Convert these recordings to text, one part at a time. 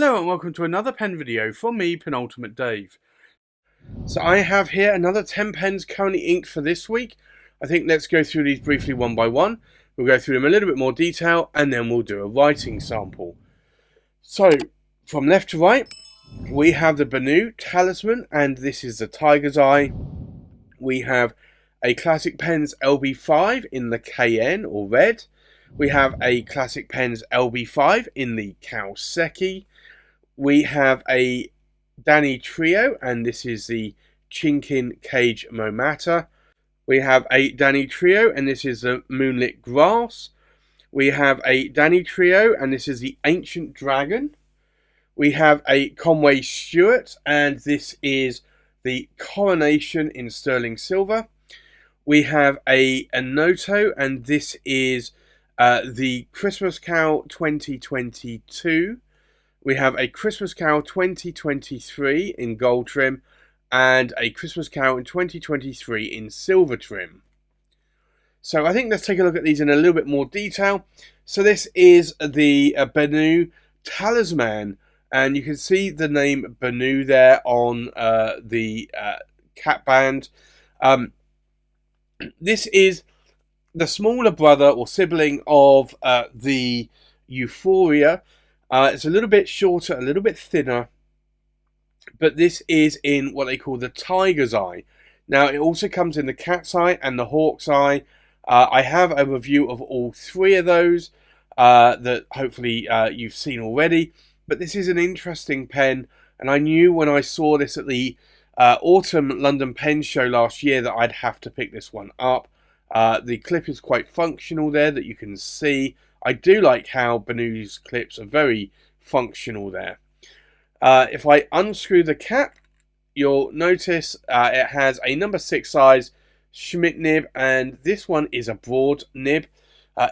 Hello and welcome to another pen video from me, Penultimate Dave. So I have here another 10 pens currently inked for this week. I think let's go through these briefly one by one. We'll go through them in a little bit more detail and then we'll do a writing sample. So from left to right, we have the Benu Talisman, and this is the Tiger's Eye. We have a Classic Pens LB5 in the Kaen or red. We have a Classic Pens LB5 in the Kouseki. We have a Danitrio, and this is the Chinkin Kage Momata. We have a Danitrio, and this is the Moonlit Grass. We have a Danitrio, and this is the Ancient Dragon. We have a Conway Stewart, and this is the Coronation in sterling silver. We have a Onoto, and this is the Christmas Cow 2022. We have a Christmas Cow 2023 in gold trim and a Christmas Cow in 2023 in silver trim. So I think let's take a look at these in a little bit more detail. So this is the Benu Talisman, and you can see the name Benu there on the cap band. This is the smaller brother or sibling of the Euphoria. It's a little bit shorter, a little bit thinner, but this is in what they call the Tiger's Eye. Now, it also comes in the Cat's Eye and the Hawk's Eye. I have a review of all three of those that hopefully you've seen already, but this is an interesting pen, and I knew when I saw this at the Autumn London Pen Show last year that I'd have to pick this one up. The clip is quite functional there that you can see. I do like how Benu's clips are very functional there. If I unscrew the cap, you'll notice it has a number 6 size Schmidt nib, and this one is a broad nib.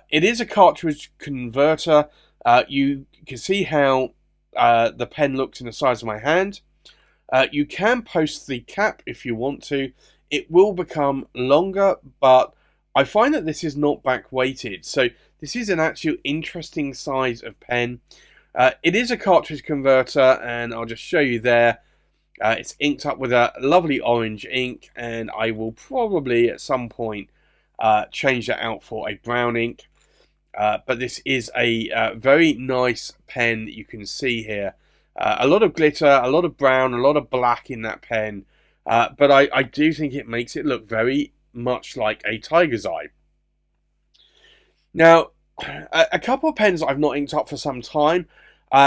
It is a cartridge converter. You can see how the pen looks in the size of my hand. You can post the cap if you want to. It will become longer, but I find that this is not back weighted, so this is an actual interesting size of pen. It is a cartridge converter, and I'll just show you there. It's inked up with a lovely orange ink, and I will probably at some point change that out for a brown ink. But this is a very nice pen that you can see here. A lot of glitter, a lot of brown, a lot of black in that pen, but I do think it makes it look very much like a Tiger's Eye. Now, a couple of pens I've not inked up for some time.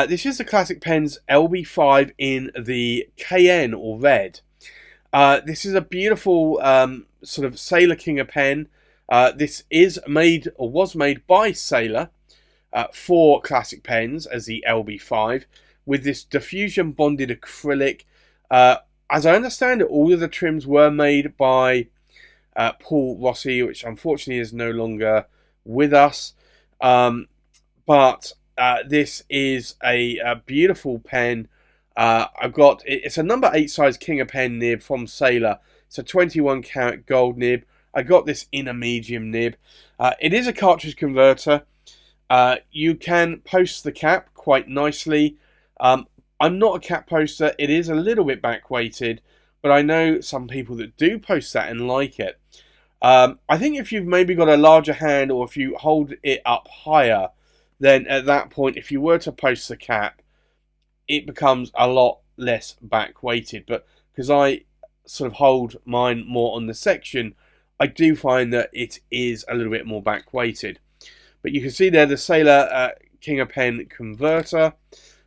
This is the Classic Pens LB5 in the Kaen or red. This is a beautiful sort of Sailor King pen. This is made or was made by Sailor for Classic Pens as the LB5 with this diffusion bonded acrylic. As I understand it, all of the trims were made by Paul Rossi, which unfortunately is no longer with us. But this is a beautiful pen. It's a number 8 size King of Pen nib from Sailor. It's a 21 karat gold nib. I got this in a medium nib. It is a cartridge converter. You can post the cap quite nicely. I'm not a cap poster. It is a little bit back weighted, but I know some people that do post that and like it. I think if you've maybe got a larger hand, or if you hold it up higher, then at that point, if you were to post the cap, it becomes a lot less back weighted. But because I sort of hold mine more on the section, I do find that it is a little bit more back weighted. But you can see there the Sailor King of Pen converter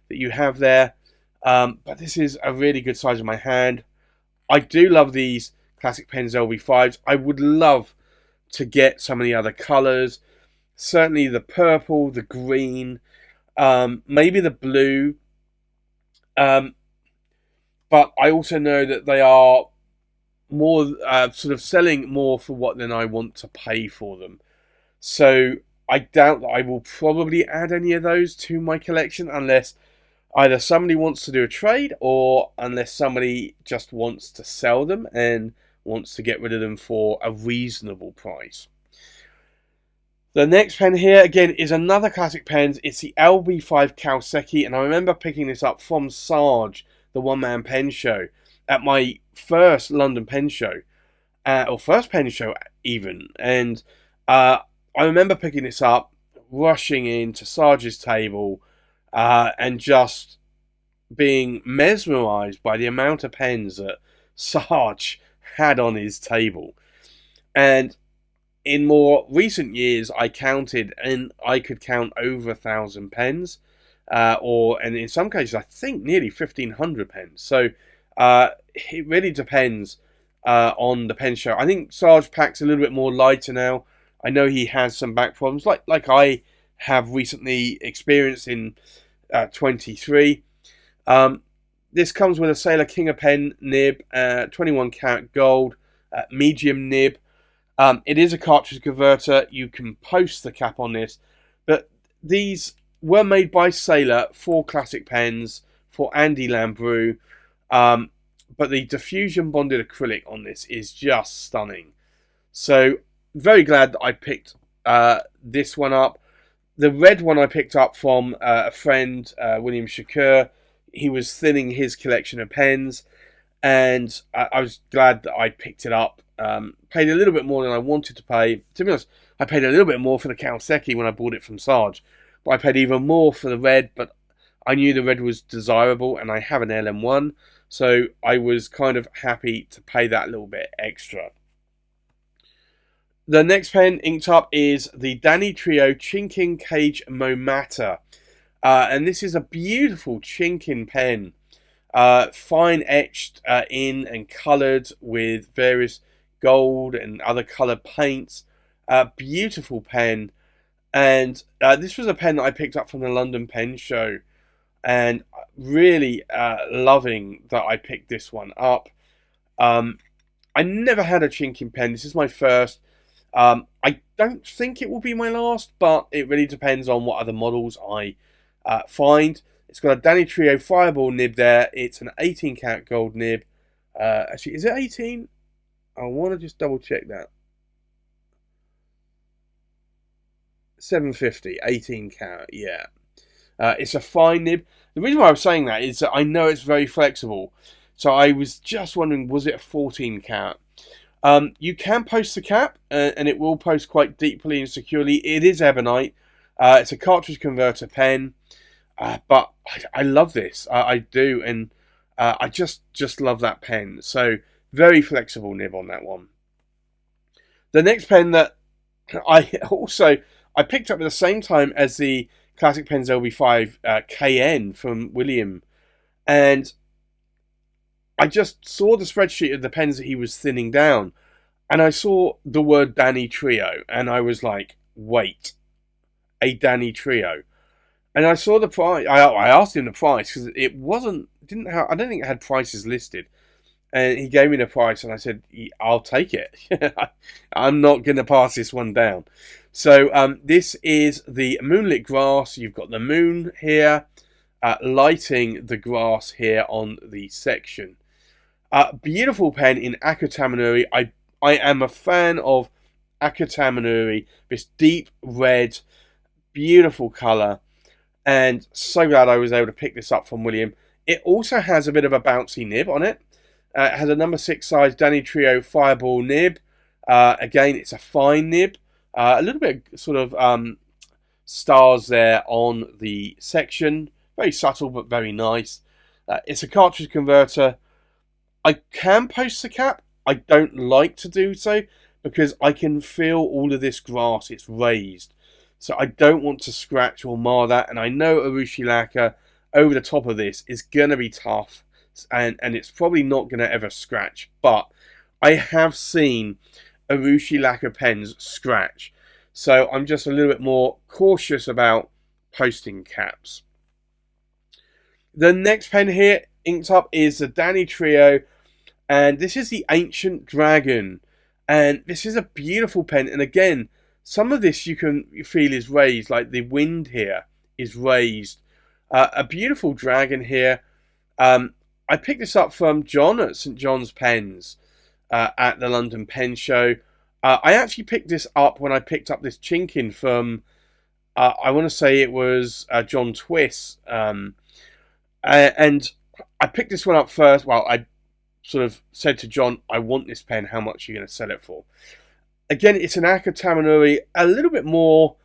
that you have there. But this is a really good size of my hand. I do love these Classic Pens LB5s. I would love to get some of the other colours. Certainly the purple, the green, maybe the blue. But I also know that they are more sort of selling more for what than I want to pay for them. So I doubt that I will probably add any of those to my collection unless either somebody wants to do a trade, or unless somebody just wants to sell them and wants to get rid of them for a reasonable price. The next pen here, again, is another classic pen. It's the LB5 Kouseki, and I remember picking this up from Sarge, the one-man pen show, at my first London pen show, or first pen show even. And I remember picking this up, rushing into Sarge's table, and just being mesmerised by the amount of pens that Sarge had on his table. And in more recent years, I counted, and I could count over 1,000 pens, and in some cases, I think nearly 1,500 pens. So it really depends on the pen show. I think Sarge packs a little bit more lighter now. I know he has some back problems, like I have recently experienced in 23. This comes with a Sailor King of Pen nib, 21 karat gold, medium nib. It is a cartridge converter. You can post the cap on this, but these were made by Sailor for classic pens for Andy Lambrou. But the diffusion bonded acrylic on this is just stunning. So very glad that I picked this one up. The red one I picked up from a friend, William Shakur. He was thinning his collection of pens, and I was glad that I picked it up. Paid a little bit more than I wanted to pay. To be honest, I paid a little bit more for the Kouseki when I bought it from Sarge. But I paid even more for the red, but I knew the red was desirable, and I have an LM1, so I was kind of happy to pay that little bit extra. The next pen inked up is the Danitrio Chinkin Kage Momata. And this is a beautiful Chinkin pen. Fine etched in and coloured with various gold and other coloured paints. Beautiful pen. And this was a pen that I picked up from the London Pen Show. And really loving that I picked this one up. I never had a Chinkin pen. This is my first. I don't think it will be my last, but it really depends on what other models I find. It's got a Danitrio Fireball nib there. It's an 18 karat gold nib. Actually, is it 18? I want to just double check that. 750, 18 karat, yeah. It's a fine nib. The reason why I was saying that is that I know it's very flexible. So I was just wondering, was it a 14 karat? You can post the cap, and it will post quite deeply and securely. It is ebonite. It's a cartridge converter pen, but I love this. I do, and I just love that pen. So very flexible nib on that one. The next pen that I picked up at the same time as the Classic Pens LB5 Kaen from William, and I just saw the spreadsheet of the pens that he was thinning down, and I saw the word Danitrio, and I was like, wait, a Danitrio. And I saw the price. I asked him the price because I don't think it had prices listed. And he gave me the price, and I said, I'll take it. I'm not going to pass this one down. So this is the Moonlit grass. You've got the moon here, lighting the grass here on the section. Beautiful pen in Akutamanuri. I am a fan of Akutamanuri. This deep red, beautiful colour. And so glad I was able to pick this up from William. It also has a bit of a bouncy nib on it. It has a number 6 size Danitrio Fireball nib. Again, it's a fine nib. A little bit of sort of stars there on the section. Very subtle, but very nice. It's a cartridge converter. I can post the cap. I don't like to do so because I can feel all of this grass. It's raised. So I don't want to scratch or mar that. And I know Urushi lacquer over the top of this is going to be tough. And it's probably not going to ever scratch. But I have seen Urushi lacquer pens scratch. So I'm just a little bit more cautious about posting caps. The next pen here inked up is the Danitrio. And this is the Ancient Dragon. And this is a beautiful pen. And again, some of this you can feel is raised. Like the wind here is raised. A beautiful dragon here. I picked this up from John at St. John's Pens at the London Pen Show. I actually picked this up when I picked up this Chinkin from, I want to say it was John Twist. And I picked this one up first. Well, I sort of said to John, I want this pen. How much are you going to sell it for? Again, it's an Aka Tamanuri, a little bit more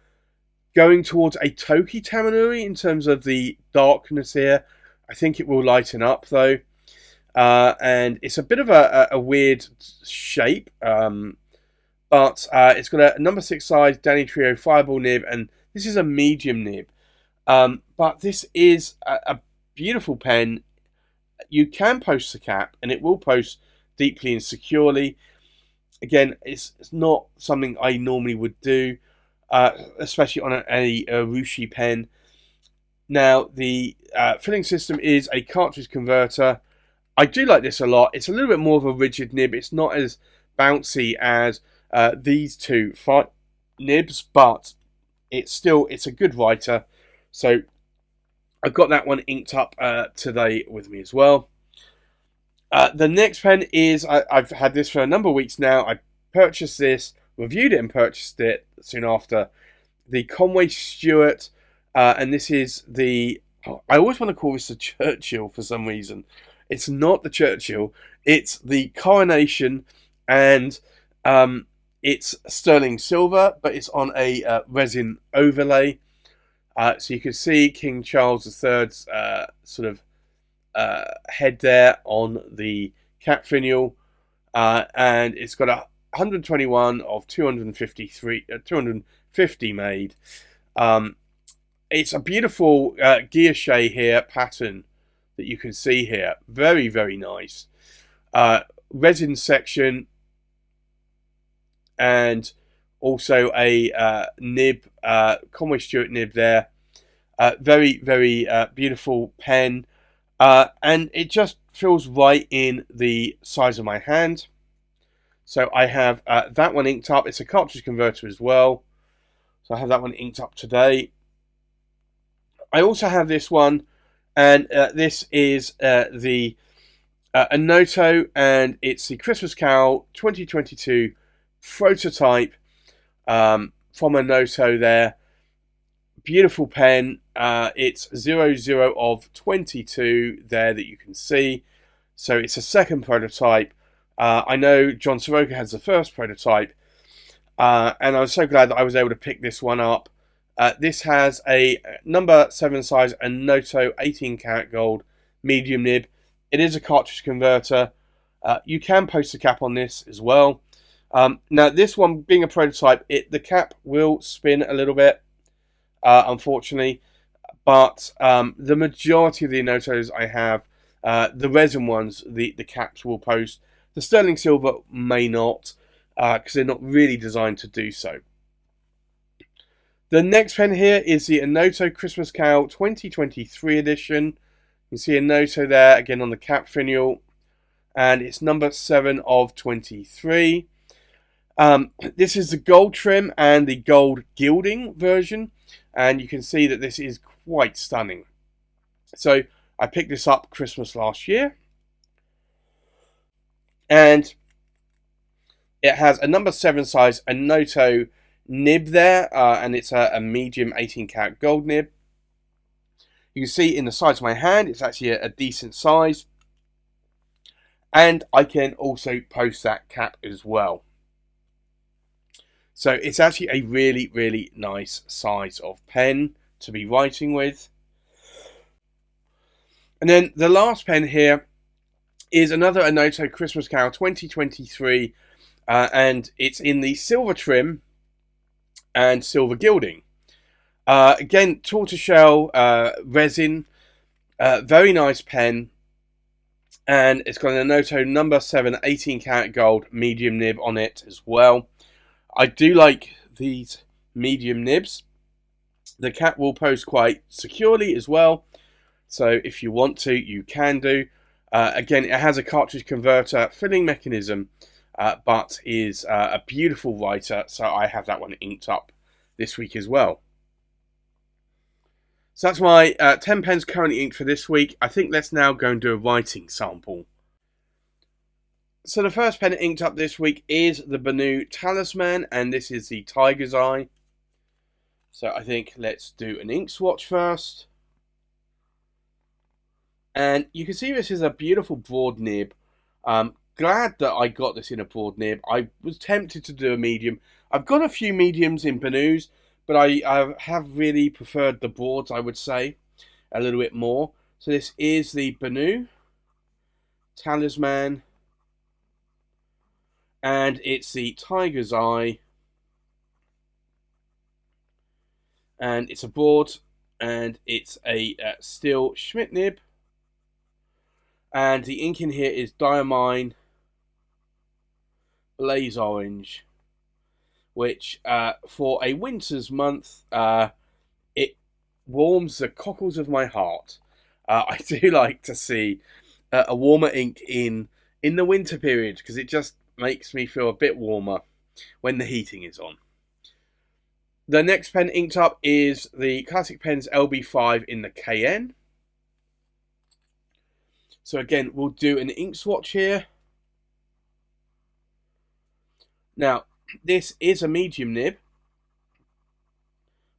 going towards a Toki Tamanuri in terms of the darkness here. I think it will lighten up though. And it's a bit of a weird shape. But it's got a number 6 size Danitrio Fireball nib, and this is a medium nib. But this is a beautiful pen. You can post the cap, and it will post deeply and securely. Again, it's not something I normally would do, especially on a Rushi pen. Now, the filling system is a cartridge converter. I do like this a lot. It's a little bit more of a rigid nib. It's not as bouncy as these two nibs, but it's a good writer. So I've got that one inked up today with me as well. The next pen is, I've had this for a number of weeks now. I purchased this, reviewed it and purchased it soon after. The Conway Stewart, and this is the, I always want to call this the Churchill for some reason. It's not the Churchill, it's the Coronation, and it's sterling silver, but it's on a resin overlay. So you can see King Charles III's sort of head there on the cap finial, and it's got 121 of 250 made. It's a beautiful guilloche here pattern that you can see here. Very, very nice. Resin section, and also a nib, Conway Stewart nib there. Very, very beautiful pen. And it just feels right in the size of my hand. So I have that one inked up. It's a cartridge converter as well. So I have that one inked up today. I also have this one, and this is the Onoto, and it's the Christmas Carol 2022 prototype from Onoto there. Beautiful pen. It's 00 of 22 there that you can see. So it's a second prototype. I know John Soroka has the first prototype, and I was so glad that I was able to pick this one up. This has a number 7 size Onoto 18 karat gold medium nib. It is a cartridge converter. You can post a cap on this as well. Now this one being a prototype, the cap will spin a little bit, unfortunately, but the majority of the Onotos I have, the resin ones, the caps will post. The sterling silver may not, because they're not really designed to do so. The next pen here is the Onoto Christmas Carol 2023 edition. You can see Onoto there again on the cap finial, and it's number 7 of 23. This is the gold trim and the gold gilding version, and you can see that this is quite stunning. So I picked this up Christmas last year, and it has a number 7 size Onoto nib there, and it's a medium 18 karat gold nib. You can see in the size of my hand, it's actually a decent size, and I can also post that cap as well. So it's actually a really, really nice size of pen to be writing with. And then the last pen here is another Onoto Christmas Carol 2023, and it's in the silver trim and silver gilding. Again, tortoiseshell resin, very nice pen, and it's got an Onoto number 7 18 karat gold medium nib on it as well. I do like these medium nibs. The cap will post quite securely as well, so if you want to, you can do. Again, it has a cartridge converter filling mechanism, but is a beautiful writer, so I have that one inked up this week as well. So that's my 10 pens currently inked for this week. I think let's now go and do a writing sample. So the first pen inked up this week is the Benu Talisman, and this is the Tiger's Eye. So I think let's do an ink swatch first. And you can see this is a beautiful broad nib. Glad that I got this in a broad nib. I was tempted to do a medium. I've got a few mediums in Benus, but I have really preferred the broads, I would say, a little bit more. So this is the Benu Talisman, and it's the Tiger's Eye, and it's a broad, and it's a steel Schmidt nib, and the ink in here is Diamine Blaze Orange, which for a winter's month, it warms the cockles of my heart. I do like to see a warmer ink in the winter period, because it just makes me feel a bit warmer when the heating is on. The next pen inked up is the Classic Pens LB5 in the Kaen. So again, we'll do an ink swatch here. Now, this is a medium nib,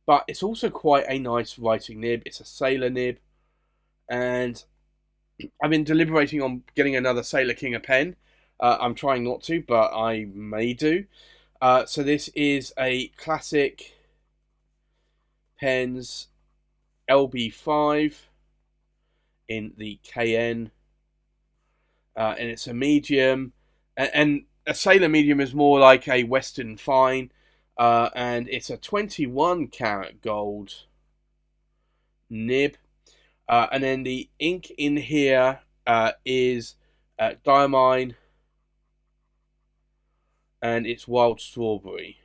but it's also quite a nice writing nib. It's a Sailor nib, and I've been deliberating on getting another Sailor King pen. I'm trying not to, but I may do. So this is a Classic Pens LB5 in the Kaen, and it's a medium, and a Sailor medium is more like a Western fine, and it's a 21 karat gold nib, and then the ink in here is Diamine, and it's Wild Strawberry.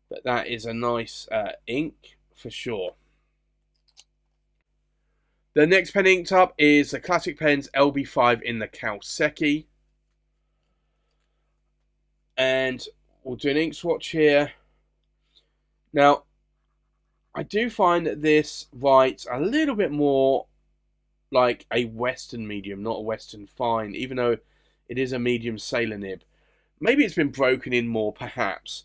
But that is a nice ink for sure. The next pen inked up is the Classic Pens LB5 in the Kouseki. And we'll do an ink swatch here. Now, I do find that this writes a little bit more like a Western medium, not a Western fine, even though it is a medium Sailor nib. Maybe it's been broken in more, perhaps.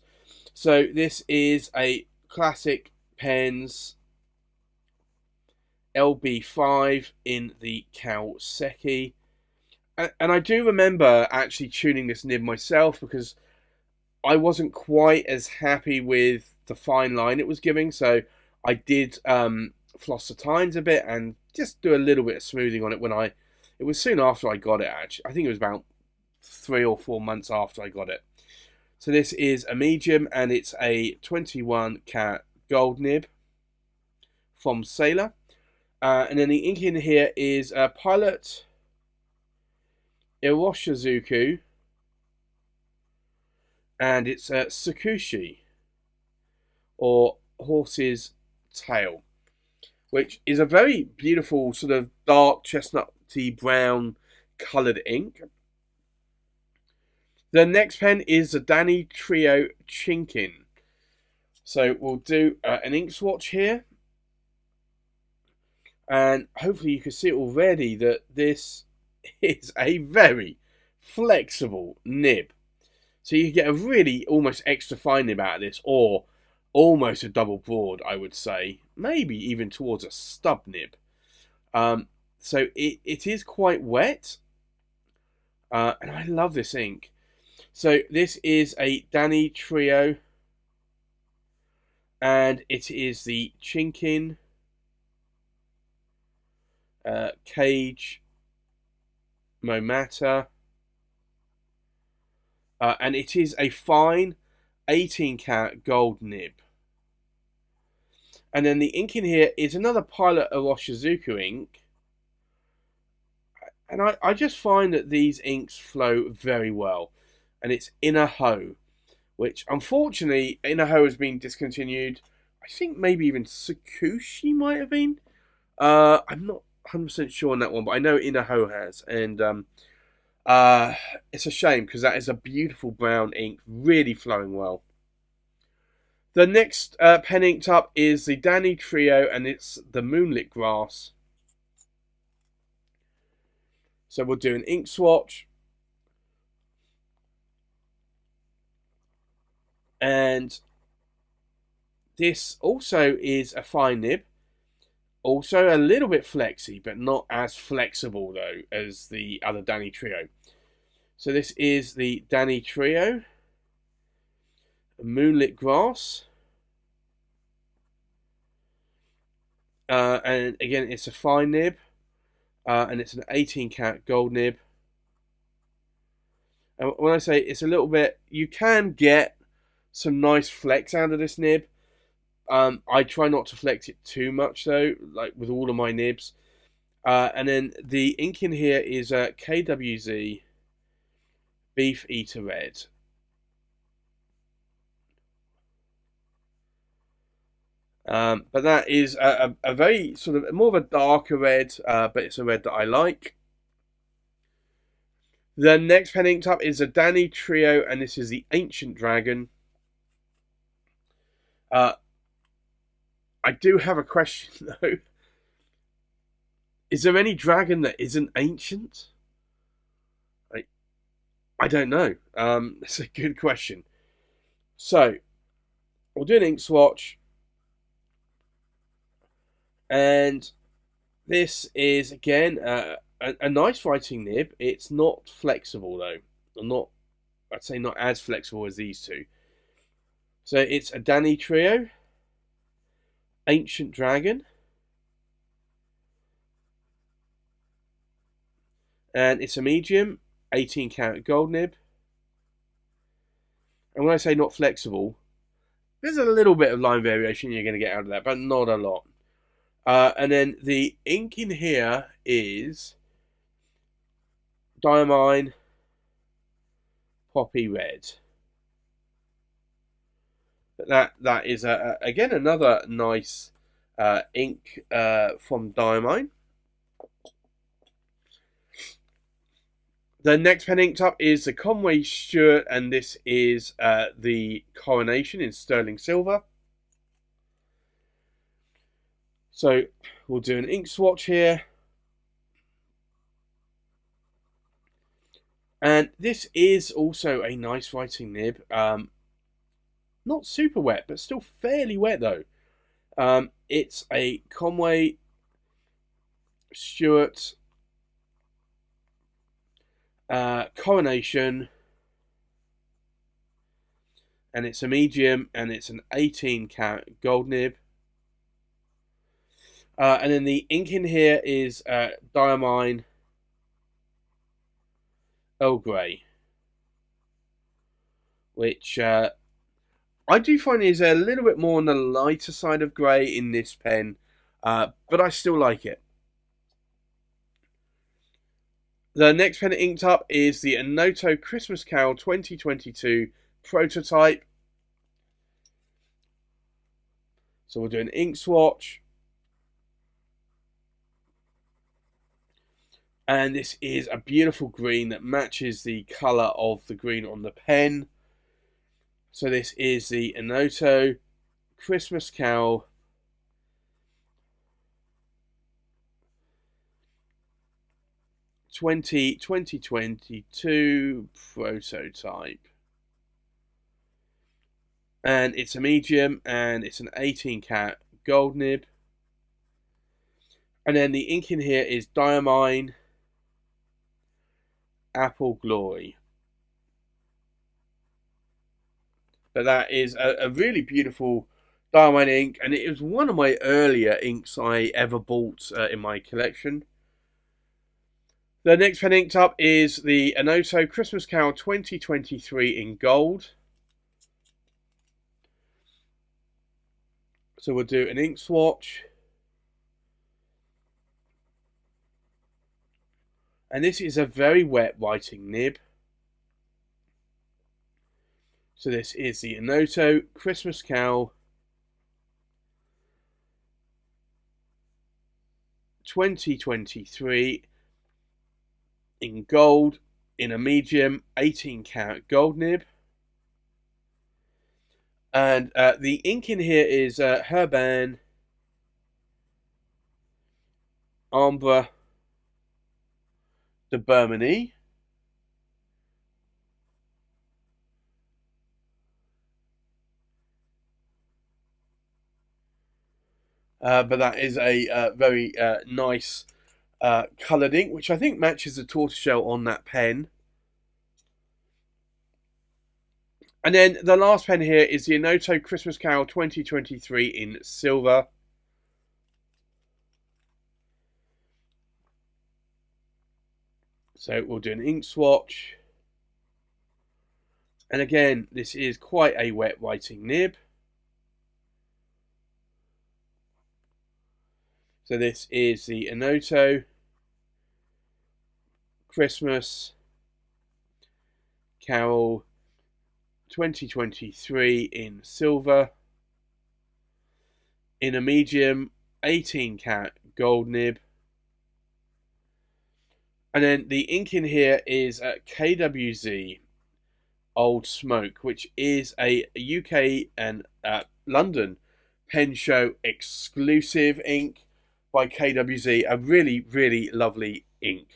So this is a Classic Pens LB5 in the Kouseki. And I do remember actually tuning this nib myself, because I wasn't quite as happy with the fine line it was giving. So I did floss the tines a bit and just do a little bit of smoothing on it it was soon after I got it, actually. I think it was about 3 or 4 months after I got it. So this is a medium, and it's a 21 karat gold nib from Sailor. And then the ink in here is Pilot Iroshizuku, and it's Tsukushi, or Horse's Tail, which is a very beautiful sort of dark chestnutty brown coloured ink. The next pen is the Danitrio Chinkin. So we'll do an ink swatch here. And hopefully you can see already that this is a very flexible nib. So you can get a really almost extra fine nib out of this, or almost a double broad, I would say. Maybe even towards a stub nib. So it is quite wet. And I love this ink. So this is a Danitrio, and it is the Chinkin Kage Momata, and it is a fine 18 karat gold nib. And then the ink in here is another Pilot Iroshizuku ink, and I just find that these inks flow very well. And it's Inaho, which unfortunately Inaho has been discontinued. I think maybe even Tsukushi might have been. I'm not 100% sure on that one, but I know Inaho has, and it's a shame, because that is a beautiful brown ink, really flowing well. The next pen inked up is the Danitrio, and it's the Moonlit Grass. So we'll do an ink swatch. And this also is a fine nib. Also a little bit flexy, but not as flexible though as the other Danitrio. So this is the Danitrio Moonlit Grass. And again, it's a fine nib. And it's an 18 karat gold nib. And when I say it's a little bit, you can get some nice flex out of this nib. I try not to flex it too much though, like with all of my nibs. And then the ink in here is KWZ Beef Eater Red. But that is a very sort of more of a darker red, but it's a red that I like. The next pen inked up is a Danitrio, and this is the Ancient Dragon. I do have a question though. Is there any dragon that isn't ancient? I don't know. That's a good question. So, we'll do an ink swatch. And this is, again, a nice writing nib. It's not flexible, though. I'd say not as flexible as these two. So, it's a Danitrio, Ancient Dragon. And it's a medium, 18 karat gold nib. And when I say not flexible, there's a little bit of line variation you're going to get out of that, but not a lot. And then the ink in here is Diamine Poppy Red. But that is again another nice ink from Diamine. The next pen inked up is the Conway Stewart, and this is the Coronation in sterling silver. So we'll do an ink swatch here. And this is also a nice writing nib. Not super wet, but still fairly wet though. It's a Conway Stewart Coronation, and it's a medium, and it's an 18 karat gold nib. And then the ink in here is Diamine Earl Grey, which I do find is a little bit more on the lighter side of grey in this pen, but I still like it. The next pen inked up is the Onoto Christmas Carol 2022 prototype. So we'll do an ink swatch. And this is a beautiful green that matches the colour of the green on the pen. So this is the Onoto Christmas Carol 2022 prototype. And it's a medium, and it's an 18 karat gold nib. And then the ink in here is Diamine Apple Glory. But that is a really beautiful Diamine ink, and it was one of my earlier inks I ever bought in my collection. The next pen inked up is the Onoto Christmas Carol 2023 in gold. So we'll do an ink swatch. And this is a very wet writing nib. So this is the Onoto Christmas Carol 2023 in gold, in a medium 18 karat gold nib. And the ink in here is Herban Ambre the Burmany. But that is a very nice coloured ink, which I think matches the tortoiseshell on that pen. And then the last pen here is the Onoto Christmas Carol 2023 in silver. So we'll do an ink swatch. And again, this is quite a wet writing nib. So this is the Onoto Christmas Carol 2023 in silver. In a medium 18 karat gold nib. And then the ink in here is KWZ Old Smoke, which is a UK and London pen show exclusive ink by KWZ. A really, really lovely ink.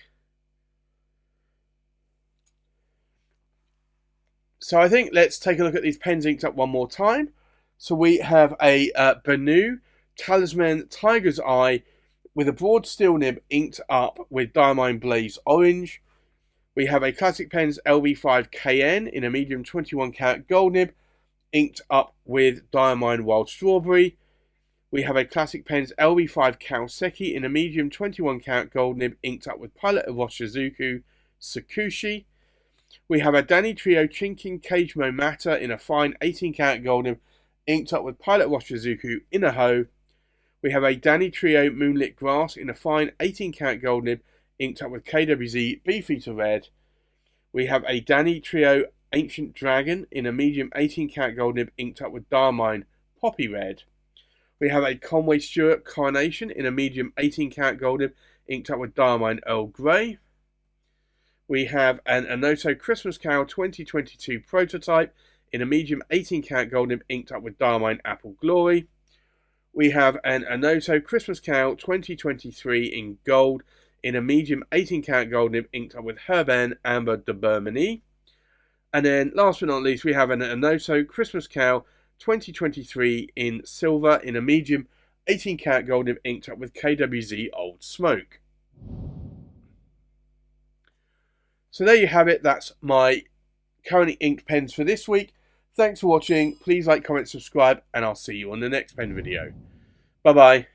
So I think let's take a look at these pens inked up one more time. So we have a Benu Talisman Tiger's Eye with a broad steel nib inked up with Diamine Blaze Orange. We have a Classic Pens LB5 Kaen in a medium 21 karat gold nib inked up with Diamine Wild Strawberry. We have a Classic Pens LB5 Kouseki in a medium 21 karat gold nib inked up with Pilot of Roshizuku Sakushi. We have a Danitrio Chinkin Kage Momata in a fine 18 karat gold nib inked up with Pilot Roshizuku Inaho. We have a Danitrio Moonlit Grass in a fine 18 karat gold nib inked up with KWZ Beefeater Red. We have a Danitrio Ancient Dragon in a medium 18 karat gold nib inked up with Diamine Poppy Red. We have a Conway Stewart Coronation in a medium 18 karat gold nib inked up with Diamine Earl Grey. We have an Onoto Christmas Carol 2022 prototype in a medium 18 karat gold nib inked up with Diamine Apple Glory. We have an Onoto Christmas Carol 2023 in gold in a medium 18 karat gold nib inked up with Herben Amber de Burmany. And then last but not least, we have an Onoto Christmas Carol 2023 in silver in a medium 18 karat gold nib inked up with KWZ Old Smoke. So there you have it. That's my currently inked pens for this week. Thanks for watching. Please like, comment, subscribe, and I'll see you on the next pen video. Bye bye.